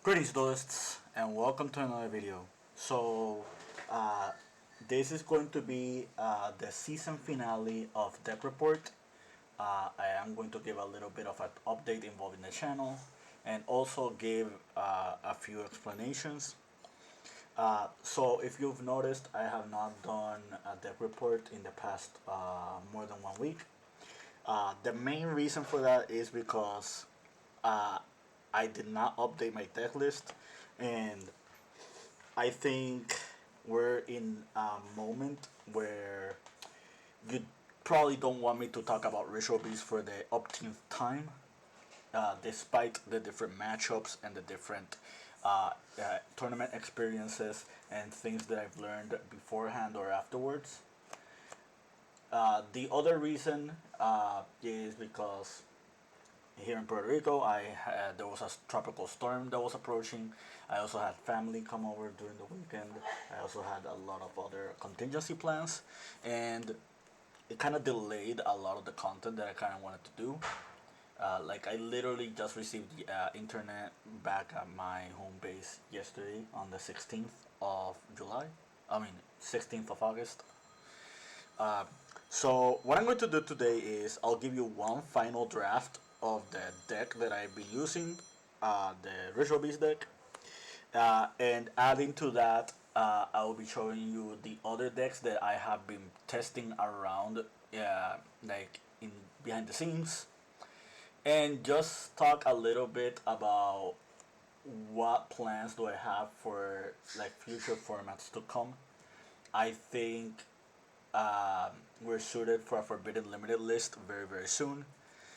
Greetings duelists and welcome to another video. Uh, this is going to be the season finale of Deck Report. I am going to give a little bit of an update involving the channel and also give a few explanations. So if you've noticed, I have not done a Deck Report in the past more than 1 week. The main reason for that is because uh, I did not update my deck list, and I think we're in a moment where you probably don't want me to talk about Ritual Beast for the upteenth time, despite the different matchups and the different tournament experiences and things that I've learned beforehand or afterwards. The other reason is because here in Puerto Rico, there was a tropical storm that was approaching. I also had family come over during the weekend. I also had a lot of other contingency plans, and it kind of delayed a lot of the content that I kind of wanted to do. Like I literally just received the internet back at my home base yesterday on the 16th of July. I mean 16th of August. Uh, so what I'm going to do today is I'll give you one final draft of the deck that I've been using, the Ritual Beast deck, and adding to that, I will be showing you the other decks that I have been testing around, like in behind the scenes, and just talk a little bit about what plans do I have for like future formats to come. I think we're suited for a Forbidden Limited list very, very soon.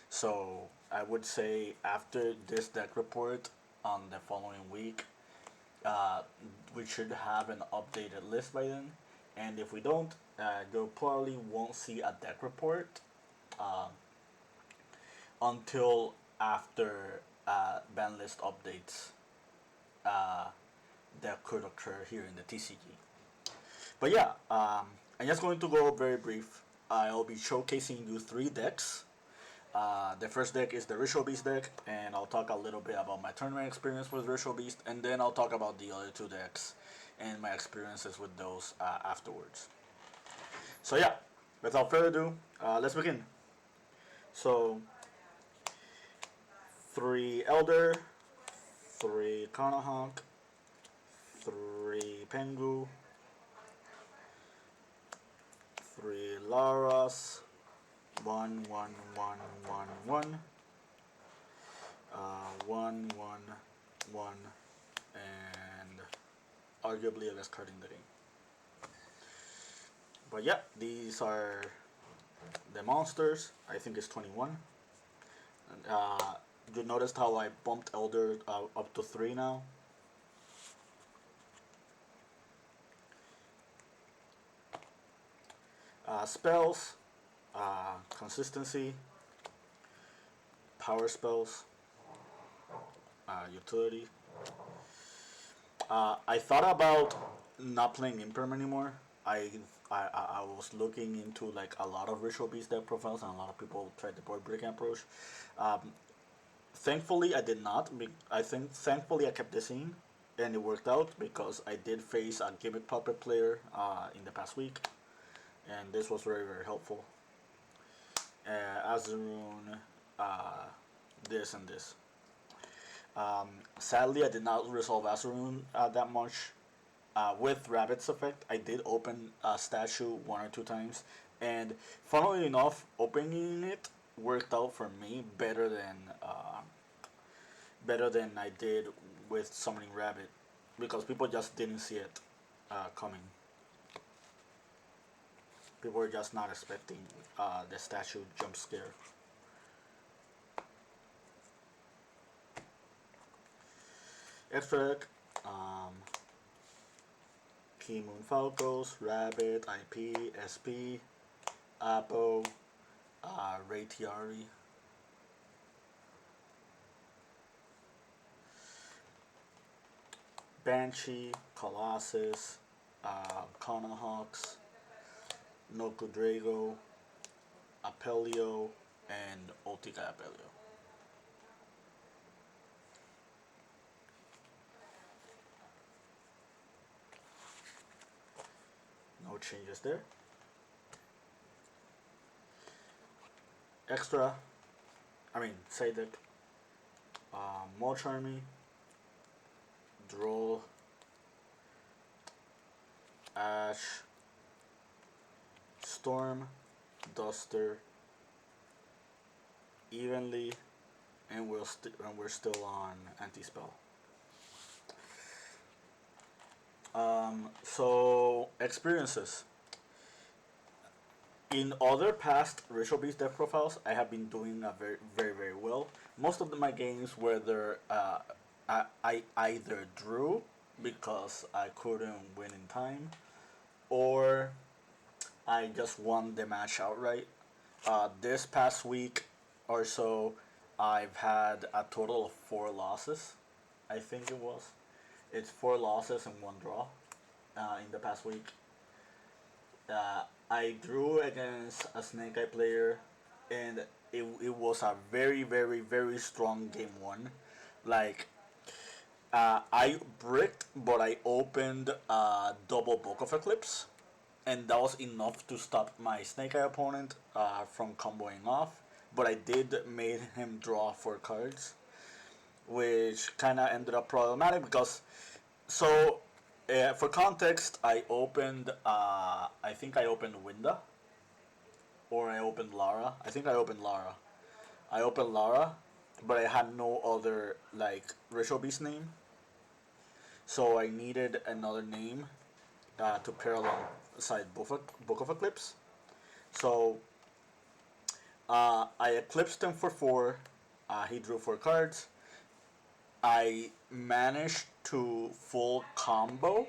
So I would say after this deck report on the following week, uh, we should have an updated list by then. And if we don't, you probably won't see a deck report uh, until after banlist updates that could occur here in the TCG. But yeah, I'm just going to go very brief. I'll be showcasing you three decks. The first deck is the Ritual Beast deck, and I'll talk a little bit about my tournament experience with Ritual Beast, and then I'll talk about the other two decks and my experiences with those afterwards. So yeah, without further ado, let's begin. So, three Elder, three Kanahawk, three Pengu, three Laras, one, 1, and arguably the best card in the game. But yeah, these are the monsters. I think it's 21. You noticed how I bumped Elder up to 3 now? Spells, consistency, power spells, utility. I thought about not playing Imperm anymore. I was looking into like a lot of Ritual Beast deck profiles, and a lot of people tried the board breaking approach. Um, Thankfully, I did not. I think thankfully I kept this in, and it worked out because I did face a gimmick puppet player in the past week, and this was very, very helpful. Azurune, this and this. Sadly, I did not resolve Azurune that much with Rabbit's effect. I did open a statue 1 or 2 times, and funnily enough, opening it worked out for me better than I did with summoning Rabbit, because people just didn't see it coming. People were just not expecting the statue jump scare. Extra deck, Key Moon Falcos, Rabbit, IP, SP, Apo, Ratiari. Banshee, Colossus, Conahawks, Nokudrago, Apelio, and Ultica Apelio. changes there. Extra, side deck, Mulch Army, Droll, Ash, Storm, Duster, Evenly, and we're still on anti-spell. So experiences. In other past Ritual Beast deck profiles, I have been doing very, very, very well. Most of my games, whether I either drew because I couldn't win in time, or I just won the match outright. This past week or so, I've had a total of 4 losses. I think it was. It's 4 losses and 1 draw in the past week. I drew against a Snake Eye player, and it was a very, very, very strong game one. Like, I bricked, but I opened a double Book of Eclipse, and that was enough to stop my Snake Eye opponent from comboing off. But I did made him draw 4 cards, which kind of ended up problematic because so for context, I opened I think I opened Winda or I opened Lara. I think I opened Lara. I opened Lara, but I had no other like Ritual Beast name, so I needed another name to pair alongside Book of Eclipse. So I eclipsed him for 4. He drew 4 cards. I managed to full combo,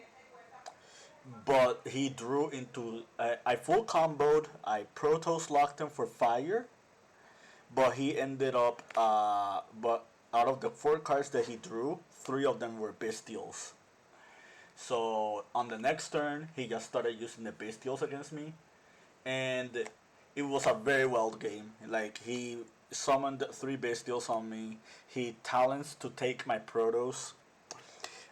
but he drew into. I full comboed. I Protoss locked him for fire, but he ended up. But out of the 4 cards that he drew, 3 of them were Bestials. So on the next turn, he just started using the Bestials against me, and it was a very wild game. Like he summoned 3 Bestials on me. He talents to take my Protoss.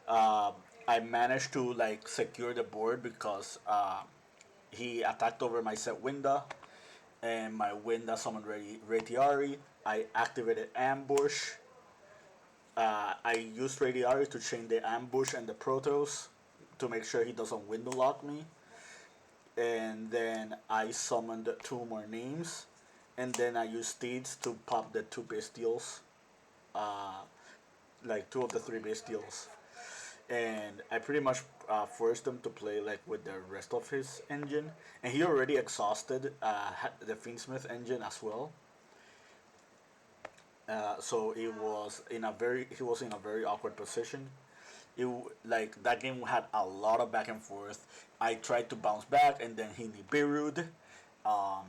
Uh, I managed to like secure the board because he attacked over my set Winda, and my Winda summoned Radiari. I activated Ambush. I used Radiari to chain the Ambush and the Protoss to make sure he doesn't window lock me. And then I summoned 2 more names, and then I used Steeds to pop the 2 Bestials, uh, like 2 of the 3 Bestials, and I pretty much forced him to play like with the rest of his engine, and he already exhausted the Fiendsmith engine as well. So he was in a very awkward position. Like that game had a lot of back and forth. I tried to bounce back, and then he Nibiru'd. Um,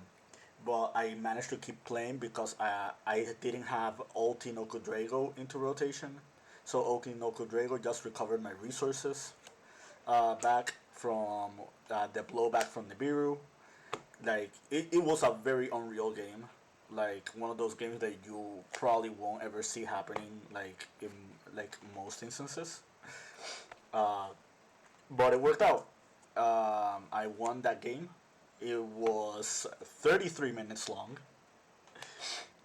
but I managed to keep playing because I didn't have Ulti no Drago into rotation. So Ulti no Drago just recovered my resources back from the blowback from Nibiru. Like it was a very unreal game. Like one of those games that you probably won't ever see happening like in like most instances. Uh, but it worked out. I won that game. It was 33 minutes long,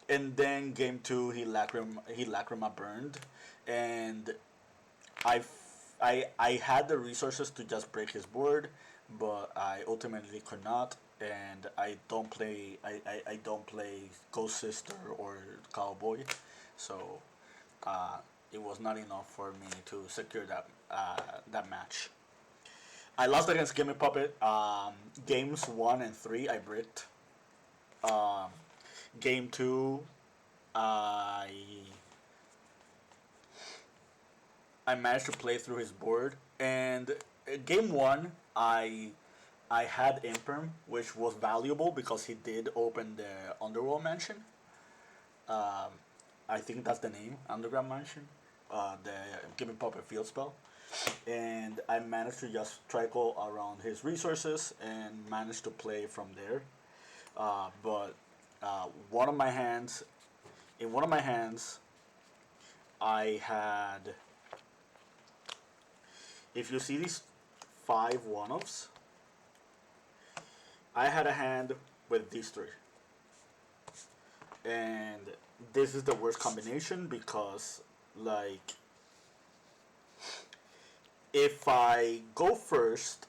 and then game 2 he lacrima burned, and I I had the resources to just break his board, but I ultimately could not, and I don't play Ghost Sister or Cowboy, so uh, it was not enough for me to secure that match. I lost against Gimme Puppet. Games 1 and 3 I bricked. Um, game 2 I I managed to play through his board, and game 1 I had Imperm, which was valuable because he did open the Underworld Mansion. Um, I think that's the name, Underground Mansion. The Gimme Puppet field spell, and I managed to just trickle around his resources and managed to play from there. But one of my hands, in one of my hands, I had. If you see these 5 one-offs, I had a hand with these three, and this is the worst combination because, like, if I go first,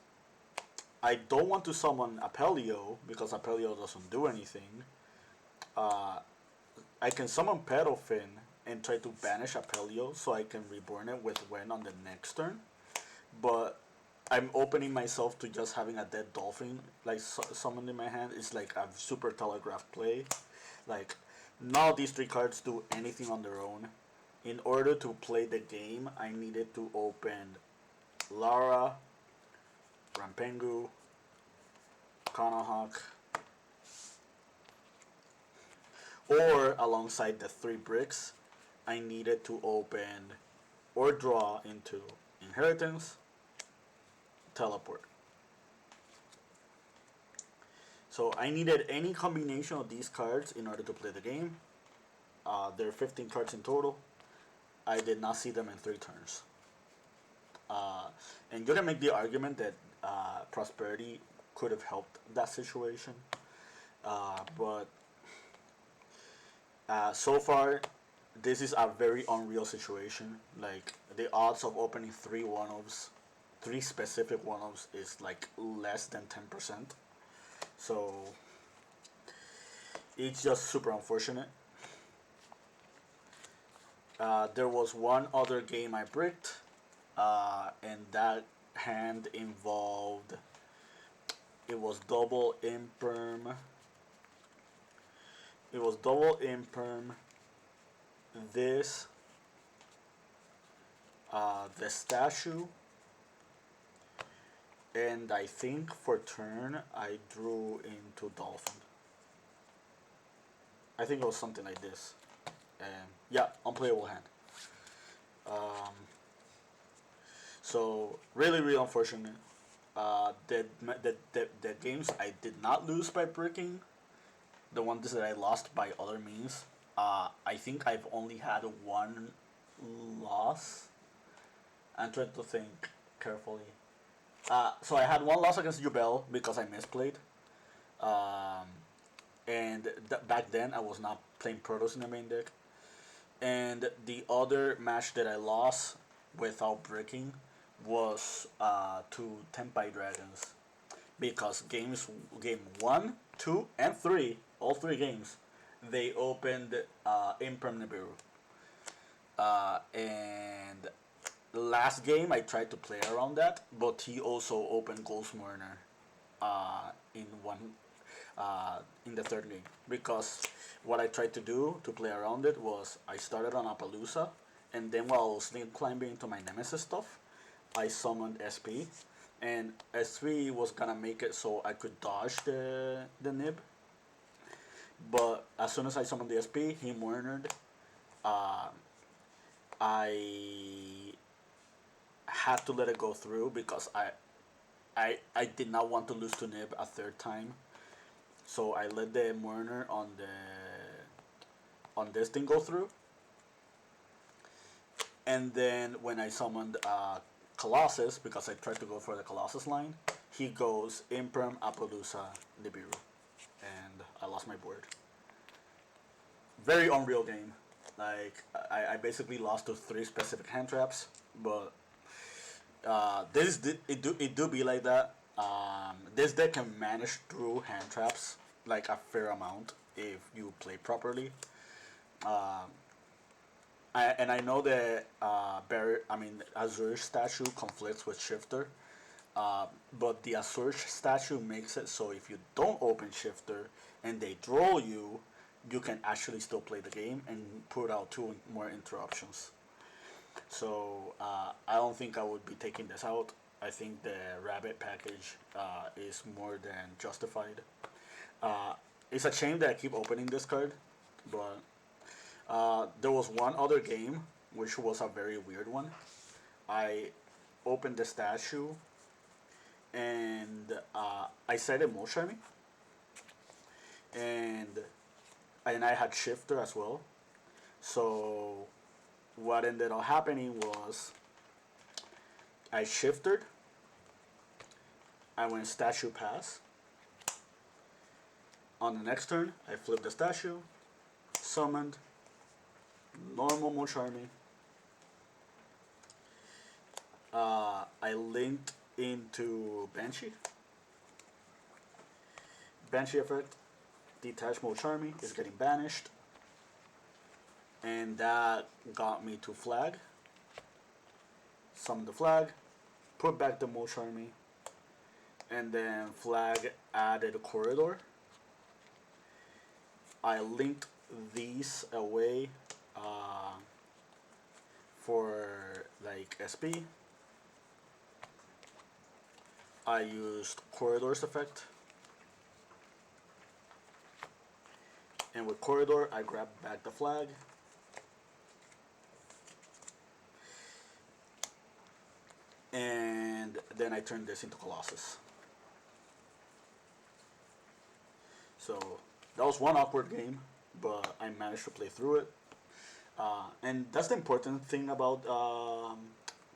I don't want to summon Apelio because Apelio doesn't do anything. Uh, I can summon Pedofin and try to banish Apelio so I can reborn it with Wen on the next turn. But I'm opening myself to just having a dead dolphin like summoned in my hand. It's like a super telegraphed play. Like, none of these three cards do anything on their own. In order to play the game, I needed to open Lara, Rampengu, Kanahawk, or alongside the three bricks, I needed to open or draw into Inheritance, Teleport. So I needed any combination of these cards in order to play the game. There are 15 cards in total. I did not see them in 3 turns. Uh, and you can make the argument that Prosperity could have helped that situation. But so far, this is a very unreal situation. Like, the odds of opening 3 1-ofs, 3 specific 1-ofs, is like less than 10%. So it's just super unfortunate. There was one other game I bricked, and that hand involved, it was double imperm. It was double imperm. This, the statue, and I think for turn I drew into dolphin. I think it was something like this. And yeah, unplayable hand. Um, so really, really unfortunate. The games I did not lose by bricking, the ones that I lost by other means. I think I've only had one loss. I'm trying to think carefully. So I had one loss against Jubel because I misplayed. Um, and back then I was not playing Protoss in the main deck. And the other match that I lost without breaking was to Tempai Dragons, because game 1, 2, and 3, all 3 games, they opened Imperm Nibiru. And the last game I tried to play around that, but he also opened Ghost Mourner in one in the third game, because what I tried to do to play around it was I started on Appaloosa, and then while I was snake climbing into my Nemesis stuff, I summoned SP, and SP was gonna make it so I could dodge the nib, but as soon as I summoned the SP, he Mournered. Uh, I had to let it go through because I did not want to lose to nib a third time. So I let the Mourner on this thing go through, and then when I summoned Colossus, because I tried to go for the Colossus line, he goes Imperm, Appaloosa, Nibiru, and I lost my board. Very unreal game. Like, I basically lost to 3 specific hand traps, but it do be like that. This deck can manage through hand traps like a fair amount if you play properly. Um, and I know that Azure statue conflicts with Shifter, but the Azure statue makes it so if you don't open Shifter and they draw you, you can actually still play the game and put out 2 more interruptions. So I don't think I would be taking this out. I think the Rabbit package is more than justified. Uh, it's a shame that I keep opening this card, but there was one other game which was a very weird one. I opened the statue, and I said emotion, and I had Shifter as well. So what ended up happening was I shifted. I went statue pass. On the next turn, I flip the statue, summoned, normal Mocharmy. I linked into Banshee. Banshee effect, detach Mocharmy is getting banished. And that got me to flag. Summon the flag, put back the Mocharmy, and then flag added a corridor. I linked these away for like SP. I used corridors effect, and with corridor I grabbed back the flag. And then I turned this into Colossus. So that was one awkward game, but I managed to play through it. And that's the important thing about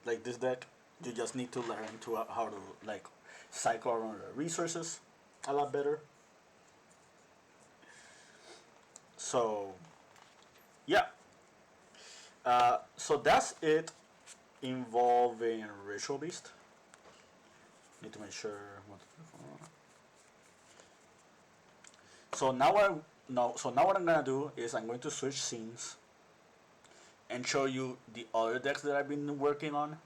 like this deck. You just need to learn to how to like cycle around the resources a lot better. So yeah, so that's it involving Ritual Beast. Need to make sure. So now what? No. So now what I'm gonna do is I'm going to switch scenes and show you the other decks that I've been working on.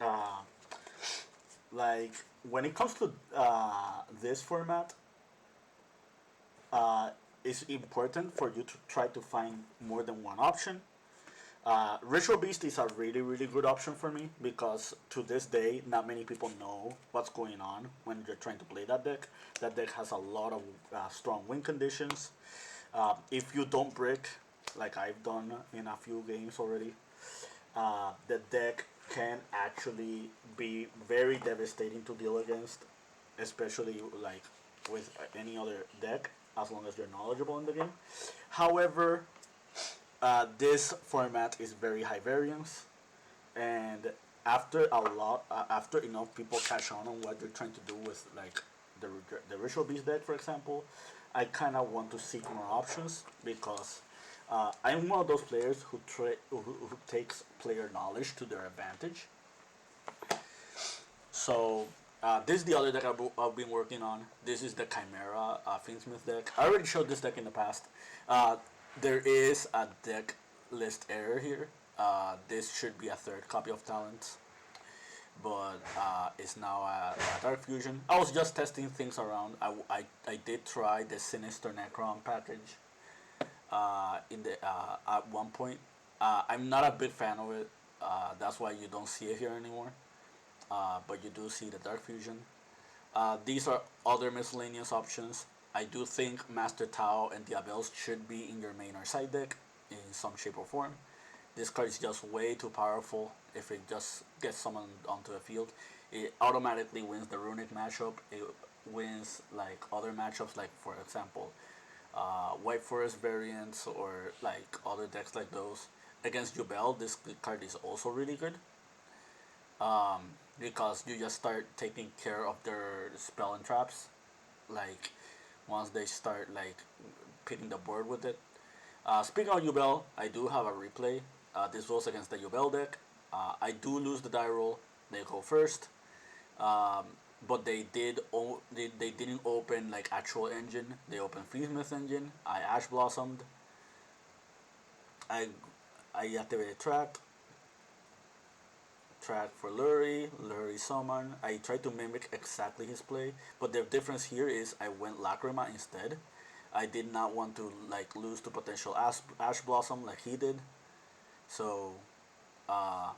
Uh, like when it comes to this format, uh, it's important for you to try to find more than one option. Ritual Beast is a really, really good option for me because to this day, not many people know what's going on when you're trying to play that deck. That deck has a lot of strong win conditions. If you don't brick, like I've done in a few games already, the deck can actually be very devastating to deal against, especially like with any other deck, as long as you're knowledgeable in the game. However, this format is very high variance, and after enough people catch on what you're trying to do with like the Ritual Beast deck, for example, I kind of want to seek more options because I'm one of those players who takes player knowledge to their advantage. So this is the other deck I've been working on. This is the Chimera Fiendsmith deck. I already showed this deck in the past. Uh, there is a deck list error here. This should be a third copy of Talents, but it's now a Dark Fusion. I was just testing things around. I did try the Sinister Necron package in the at one point. I'm not a big fan of it. That's why you don't see it here anymore. But you do see the Dark Fusion. These are other miscellaneous options. I do think Master Tao and Diabels should be in your main or side deck in some shape or form. This card is just way too powerful. If it just gets summoned onto the field, it automatically wins the Runic matchup. It wins like other matchups, like for example, White Forest variants or like other decks like those. Against Jubel, this card is also really good. Um, because you just start taking care of their spell and traps, like once they start like pitting the board with it. Speaking of Yubel, I do have a replay. This was against the Yubel deck. I do lose the die roll. They go first, um, but they didn't open like actual engine. They opened Fiendsmith engine. I Ash Blossomed. I I activated track for Lurie summon. I tried to mimic exactly his play, but the difference here is I went Lacrima instead. I did not want to like lose to potential Ash Blossom like he did. So uh,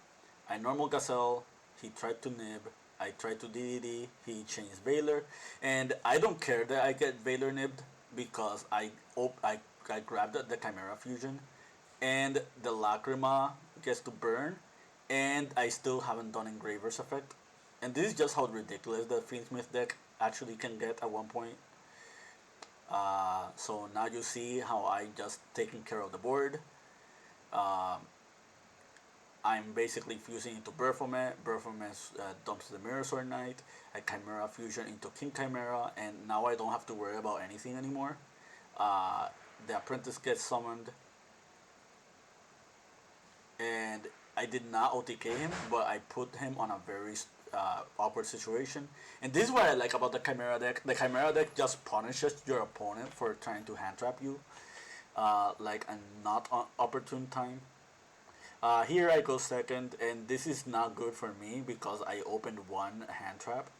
I normal Gazelle. He tried to nib. I tried to DDD. He changed Valor, and I don't care that I get Valor nibbed because I grabbed the Chimera fusion, and the Lacrima gets to burn, and I still haven't done Engraver's effect. And this is just how ridiculous the Fiendsmith deck actually can get at one point. So now you see how I just taking care of the board. Um, I'm basically fusing into Berfomet. Berfomet dumps the Mirror Sword Knight. I Chimera Fusion into King Chimera, and now I don't have to worry about anything anymore. Uh, the Apprentice gets summoned, and I did not OTK him, but I put him on a very awkward situation. And this is what I like about the Chimera deck. The Chimera deck just punishes your opponent for trying to hand trap you, like a not opportune time. Here I go second, and this is not good for me because I opened one hand trap.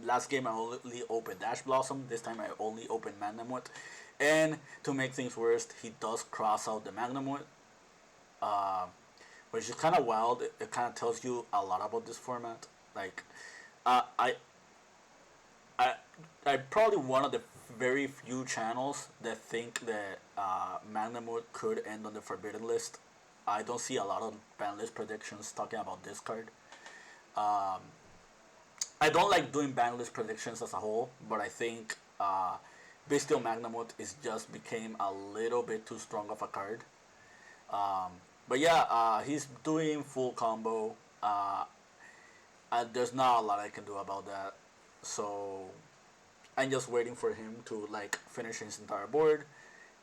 Last game I only opened Dash Blossom. This time I only opened Magnamut. And to make things worse, he does cross out the Magnamut, uh, which is kind of wild. It kind of tells you a lot about this format. Like, uh, I, I, I'm probably one of the very few channels that think that Magnamut could end on the forbidden list. I don't see a lot of banlist predictions talking about this card. Um, I don't like doing banlist predictions as a whole, but I think Bestial Magnamut is just became a little bit too strong of a card. Um, but yeah, he's doing full combo. Uh, there's not a lot I can do about that. So I'm just waiting for him to like finish his entire board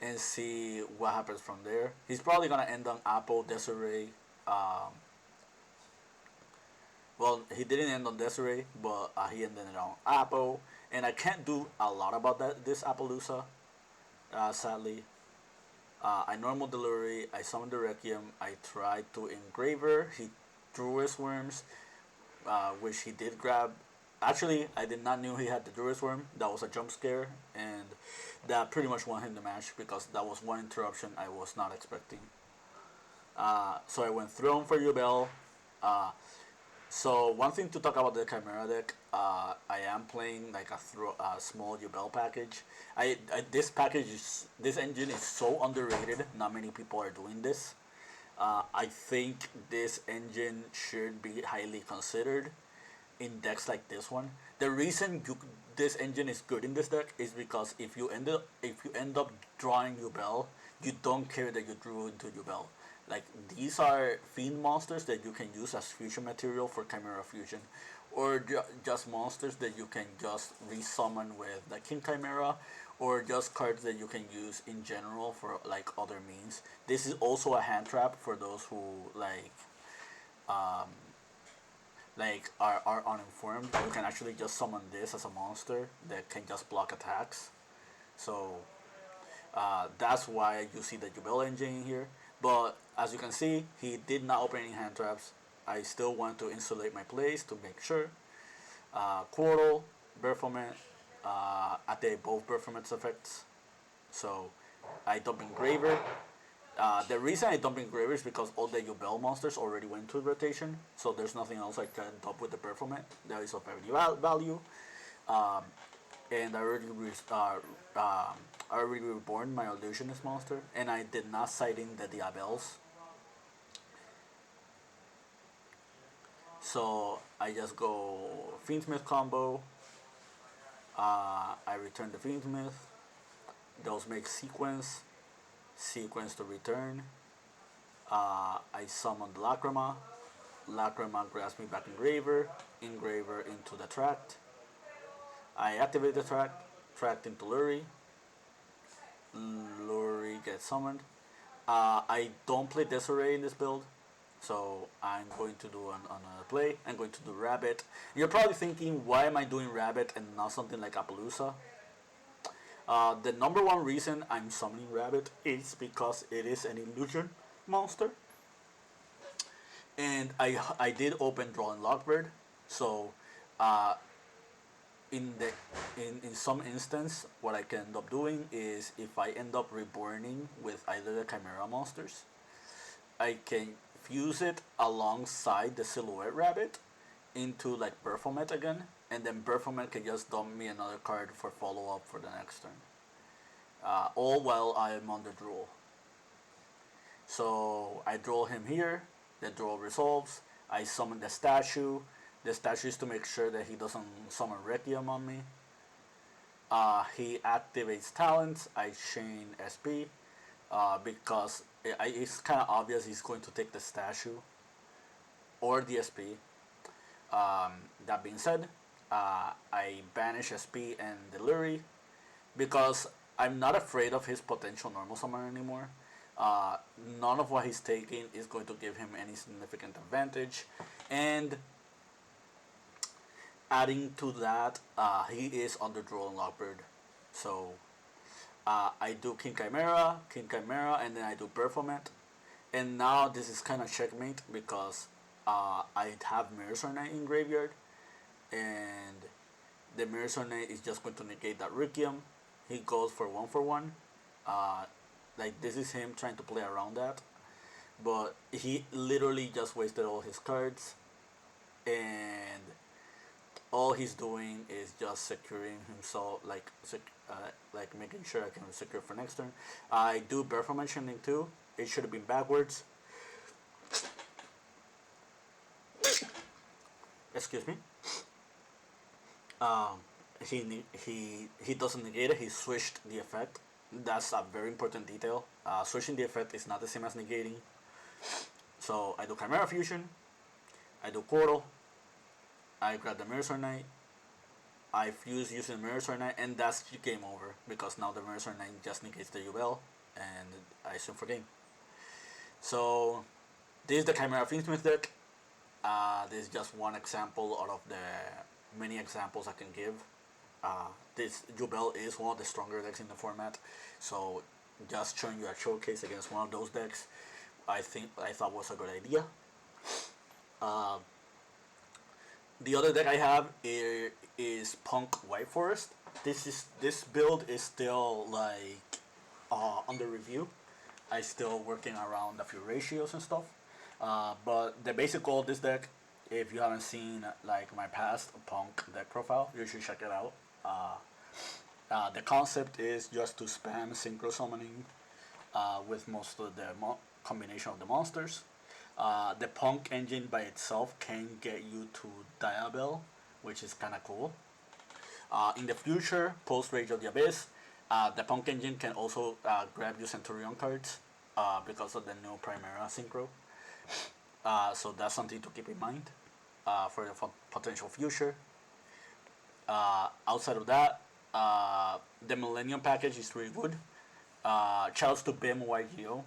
and see what happens from there. He's probably gonna end on Apple, Desiree. Um, well, he didn't end on Desiree, but he ended on Apple, and I can't do a lot about that. This Appaloosa, sadly. I normal delivery. I summoned the Requiem. I tried to engraver. He drew his worms, which he did grab. Actually, I did not knew he had the Druid's Worm. That was a jump scare, and that pretty much won him the match because that was one interruption I was not expecting. So I went Throne for Yubel. Uh, so one thing to talk about the Chimera deck, I am playing like a small Yubel package. This package is this engine is so underrated. Not many people are doing this. I think this engine should be highly considered in decks like this one. The reason this engine is good in this deck is because if you end up drawing Yubel, you don't care that you drew into Yubel. Like these are fiend monsters that you can use as fusion material for Chimera Fusion, or just monsters that you can just resummon with the King Chimera, or just cards that you can use in general for like other means. This is also a hand trap for those who um, are uninformed. You can actually just summon this as a monster that can just block attacks. So that's why you see the Jubel engine here. But as you can see, he did not open any hand traps. I still want to insulate my plays to make sure. Quartal, Berfomet, at both Berfomet's effects. So I dump Engraver. The reason I dump Engraver is because all the Yubel monsters already went to rotation, so there's nothing else I can dump with the Berfomet that is of any value. Um, and I already reborn my illusionist monster, and I did not sight in the Diabels. So I just go Fiendsmith combo. I return the Fiendsmith. Those make sequence to return. I summon the Lacrima. Lacrima grabs me back Engraver. Engraver into the Tract. I activate the Tract. Tract into Lurie. Lurie gets summoned. I don't play Desiree in this build, so I'm going to do another play. I'm going to do Rabbit. You're probably thinking, why am I doing Rabbit and not something like Appaloosa? The number one reason I'm summoning Rabbit is because it is an illusion monster. And I did open Draw and Lockbird, so uh, in the in some instance, what I can end up doing is if I end up reborning with either the Chimera monsters, I can fuse it alongside the Silhouette Rabbit into like Berfomet again, and then Berfomet can just dump me another card for follow up for the next turn. All while I am on the draw. So I draw him here. The draw resolves. I summon the statue. The statue is to make sure that he doesn't summon Requiem on me. He activates talents. I chain SP. because it's kind of obvious he's going to take the statue or the SP. Um, that being said, I banish SP and Deliri because I'm not afraid of his potential normal summon anymore. Uh, None of what he's taking is going to give him any significant advantage, and adding to that, he is underdraw and Lockbird. So I do King Chimera, and then I do Performant. And now this is kind of checkmate because I have Mirror Knight in graveyard, and the Mirror Knight is just going to negate that Requiem. He goes for one. Uh, like this is him trying to play around that, but he literally just wasted all his cards, and all he's doing is just securing himself, like making sure I can secure for next turn. I do Birth Mentioning too. It should have been backwards. Excuse me. Um, he doesn't negate it. He switched the effect. That's a very important detail. Switching the effect is not the same as negating. So I do Chimera Fusion. I do Portal. I grab the Mirror Knight. I fuse using Mirror Knight, and that's game over because now the Mirror Knight just negates the UL, and I assume for game. So this is the Chimera Fiendsmith deck. This is just one example out of the many examples I can give. This Jubel is one of the stronger decks in the format, so just showing you a showcase against one of those decks, I thought was a good idea. Uh, the other deck I have is Punk White Forest. This build is still like under review. I still working around a few ratios and stuff. But the basic goal of this deck, if you haven't seen like my past Punk deck profile, you should check it out. The concept is just to spam synchro summoning with most of the combination of the monsters. The Punk engine by itself can get you to Diabel, which is kind of cool. In the future, post Rage of the Abyss, the Punk engine can also grab you Centurion cards because of the new Primera synchro. So that's something to keep in mind for the potential future. Outside of that, the Millennium package is really good. Shouts to Bim YGO.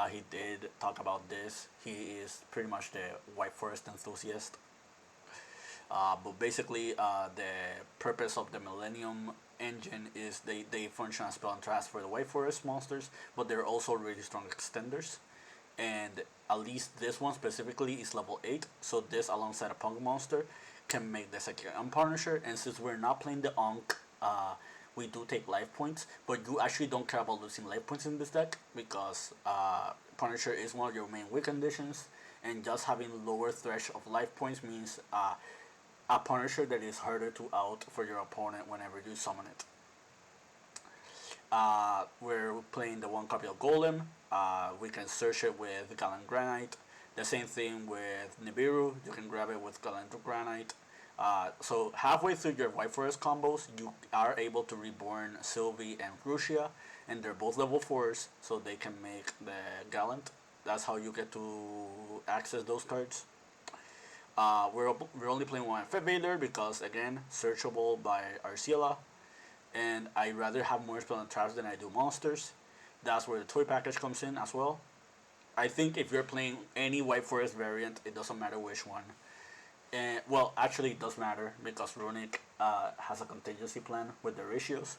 He did talk about this. He is pretty much the White Forest enthusiast. But basically, the purpose of the Millennium engine is they function as spell and trap for the White Forest monsters, but they're also really strong extenders. And at least this one specifically is level 8, so this alongside a Punk monster can make the second Punisher. And since we're not playing the Ankh, we do take life points, but you actually don't care about losing life points in this deck because Punisher is one of your main win conditions, and just having lower thresh of life points means a Punisher that is harder to out for your opponent whenever you summon it. We're playing the one copy of Golem. We can search it with Gallant Granite. The same thing with Nibiru. You can grab it with Gallant Granite. So halfway through your White Forest combos, you are able to reborn Sylvie and Crucia, and they're both level 4s, so they can make the Gallant. That's how you get to access those cards. We're only playing one Fed Vader because, again, searchable by Arcilla, and I rather have more spell and traps than I do monsters. That's where the toy package comes in as well. I think if you're playing any White Forest variant, it doesn't matter which one. And, well, actually, it does matter because Runic has a contingency plan with the ratios.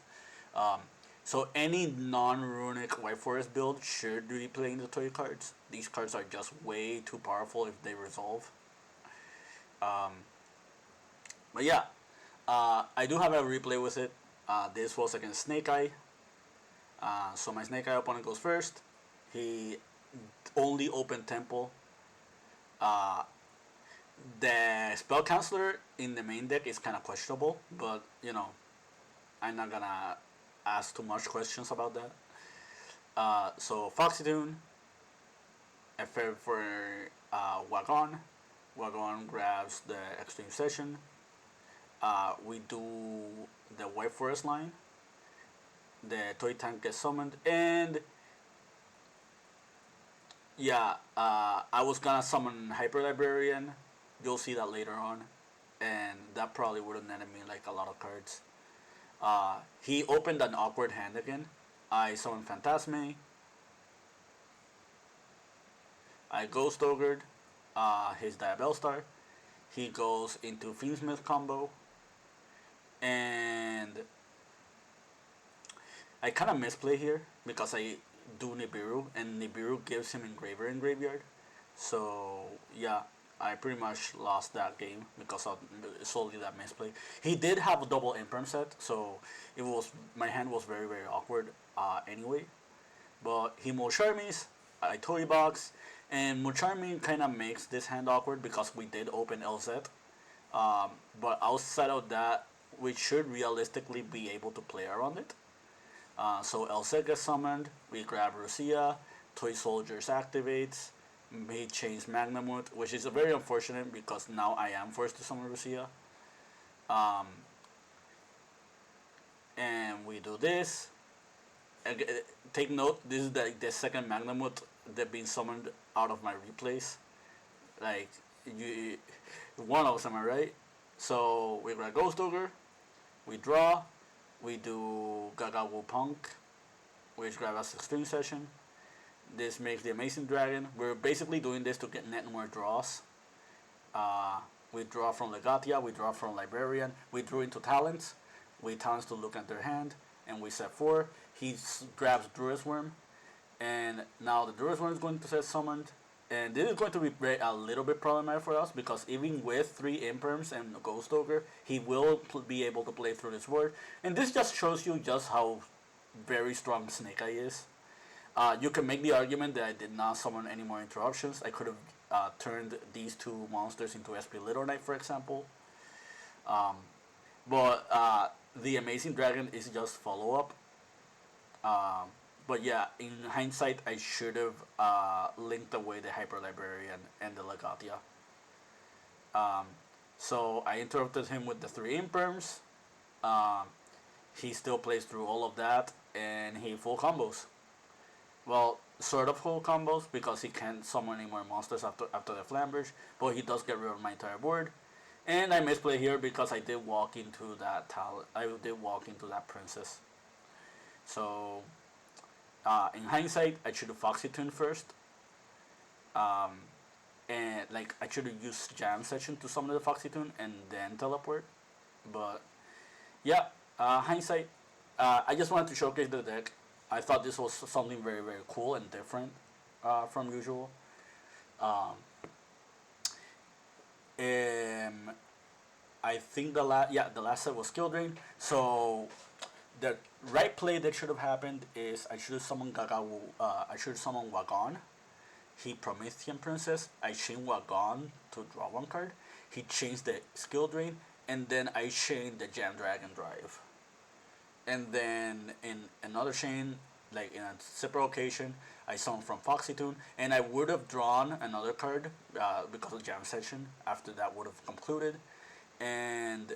So any non-Runic White Forest build should be playing the toy cards. These cards are just way too powerful if they resolve. But yeah, I do have a replay with it. This was against Snake Eye. So my Snake Eye opponent goes first. He only opened Temple. The Spell Counselor in the main deck is kind of questionable, but you know, I'm not gonna ask too much questions about that. So Foxytune, FF for Wagon. Wagon grabs the Extreme Session. We do the White Forest line. The Toy Tank gets summoned, and Yeah, I was gonna summon Hyper Librarian. You'll see that later on, and that probably would have netted me like a lot of cards. He opened an awkward hand again. I summoned Phantasme. I Ghost Ogred. His Diabell Star. He goes into Fiendsmith combo, and I kind of misplay here because I do Nibiru, and Nibiru gives him Engraver in graveyard. So yeah, I pretty much lost that game because of solely that misplay. He did have a double imperm set, so it was my hand was very awkward anyway. But he Mocharmies, I Toy Box, and Mocharmy kind of makes this hand awkward because we did open LZ. But outside of that, we should realistically be able to play around it. So Elsa gets summoned, we grab Rusia, Toy Soldiers activates, he changed Magnamut, which is very unfortunate because now I am forced to summon Rusia. Um, and we do this. Take note, this is the second Magnamut that being summoned out of my replays. Like, you, one of them, right? So we grab Ghost Ogre, we draw, we do Gagawu Punk, which grab us Extreme Session. This makes the Amazing Dragon. We're basically doing this to get net more draws. Uh, we draw from Legatia, we draw from Librarian, we drew into Talents, we talents to look at their hand, and we set 4. He grabs Druid's Worm, and now the Druid's Worm is going to set summoned. And this is going to be a little bit problematic for us because even with 3 Imperms and Ghost Ogre, he will be able to play through this board. And this just shows you just how very strong Snake Eye is. You can make the argument that I did not summon any more interruptions. I could have turned these 2 monsters into SP Little Knight, for example. Um, but the Amazing Dragon is just follow up. But yeah, in hindsight, I should have linked away the Hyper Librarian and the Legatia. Um, so I interrupted him with the 3 Imperms. Um, he still plays through all of that, and he full combos. Well, sort of full combos because he can't summon any more monsters after the Flamberge, but he does get rid of my entire board. And I misplay here because I did walk into that talent. I did walk into that princess. So in hindsight, I should have Foxy Tune first. Um, and like I should have used Jam Session to summon the Foxy Tune and then teleport. But yeah, hindsight. I just wanted to showcase the deck. I thought this was something very cool and different from usual. Um, um, I think the last set was Skill Drain. So the right play that should have happened is I should have summoned Gagawu. I should have summoned Wagon. He Promethean Princess. I chain Wagon to draw 1 card. He changed the Skill Drain, and then I chained the Jam Dragon Drive. And then in another chain, like in a separate occasion, I summoned from Foxy Tune, and I would have drawn another card because of Jam Session after that would have concluded. And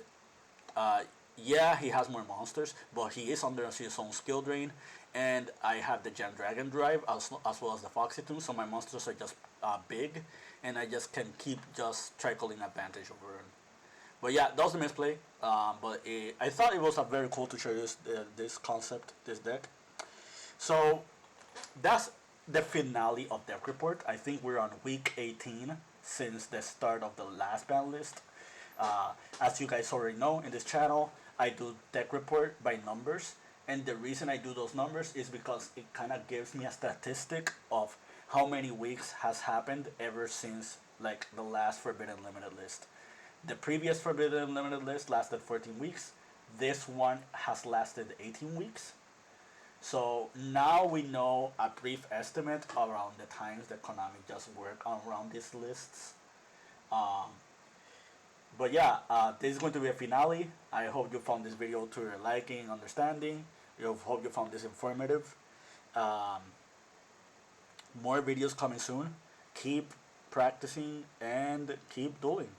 uh, yeah, he has more monsters, but he is under his own skill drain, and I have the Jam Dragon Drive as well as the Foxy Tune, so my monsters are just big, and I just can keep just trickling advantage over him. But yeah, that was a misplay. I thought it was a very cool to show this concept, this deck. So that's the finale of Deck Report. I think we're on week 18 since the start of the last ban list. As you guys already know, in this channel, I do Deck Report by numbers. And the reason I do those numbers is because it kind of gives me a statistic of how many weeks has happened ever since like the last Forbidden Limited list. The previous Forbidden Limited list lasted 14 weeks. This one has lasted 18 weeks. So now we know a brief estimate around the times that Konami just work around these lists. Um, but yeah, this is going to be a finale. I hope you found this video to your liking, understanding. I hope you found this informative. Um, more videos coming soon. Keep practicing and keep dueling.